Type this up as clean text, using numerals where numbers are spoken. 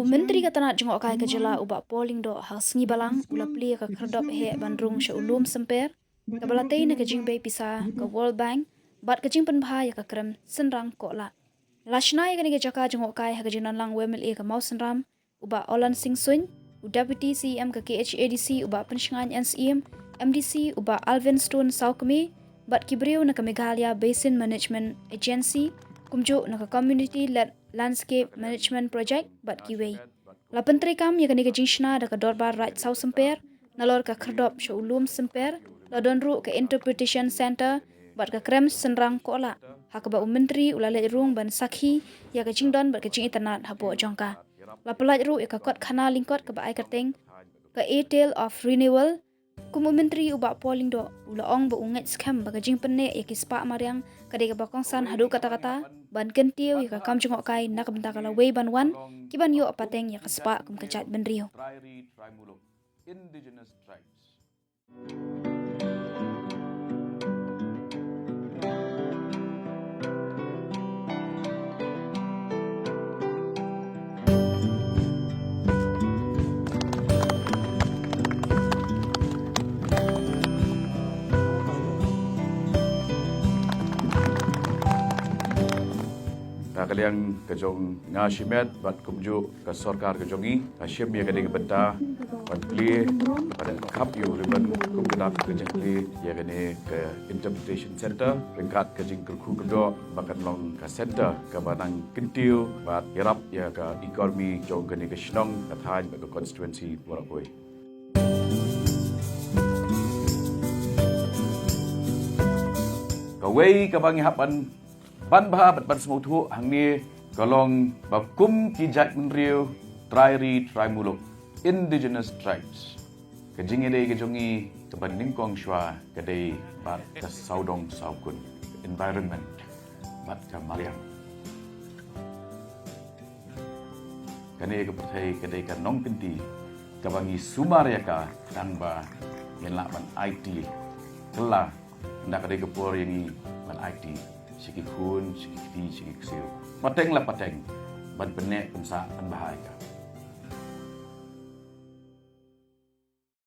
Menteri Ketanat jengok kai kejela ubak polling do hasngi balang ula pli ka kerdop he bandrung sha ulum semper ka balatei na kejing bay pisa ka World Bank bat kejing penbahaya ka krem senrang ko la lashna ya kani jaka jengok kai ha kejing lang WMLA ka mau senram ubak Olan Sing Sun Deputy CM ka KHADC ubak penshingan NCM MDC ubak Alvin Stone Saukme bat kibreu na ka Meghalaya Basin Management Agency kumjo na ka Community Led Landscape Management Project bat kiwei. La pentri kam ya kani ka jingshna da ka dorbar right south semper na lor ka kerdop sha ulum semper la donru ka Interpretation Center bat ka krem senrang ko la ha ka ba menteri ulale rung ban sakhi ya ka jingdon bat ka jing internet ha bo jongka. La pelaj ru ya ka kot khana lingkot ka ba ai kerteng ka Airtel of Renewal kumu menteri ubak polling do ula ong ba unget scam ba ka jing penne ya ki spa mariang ka de ka bakong san hadu kata-kata ban kentiu ya ka kam jengok kai nak benta kala wei ban wan ki ban yo apateng ya ka spa kum kejat ben rio Indigenous tribes. Kalian kejong ngasimet bat kumju ke sorkar kejongi asyam ya kene benta ban pli pada kap yo riban kum kedap kejeng pli ya kene ke Interpretation Center ringkat kejing kelku kedo bakan long ke center ke banang kentiu bat yarap ya ke ekonomi jong kene ke shnong kathan ke constituency Warakoi. Kawai kabangi hapan ban bah bat semua tu hang ni kalong bakum kijat menriu trai muluk indigenous tribes kejing ede kejongi keban ningkong shwa kedai bat ke saudong saukun environment bat ke maliang kane ke pertai kedai ke nong kenti kabangi sumaryaka tanpa yenlak ban IT kelah ndak kedai ke por yang ban IT sikit kun, sikit keti, sikit kecil. Pateng lah pateng. Ban penek pensa, ban bahaya.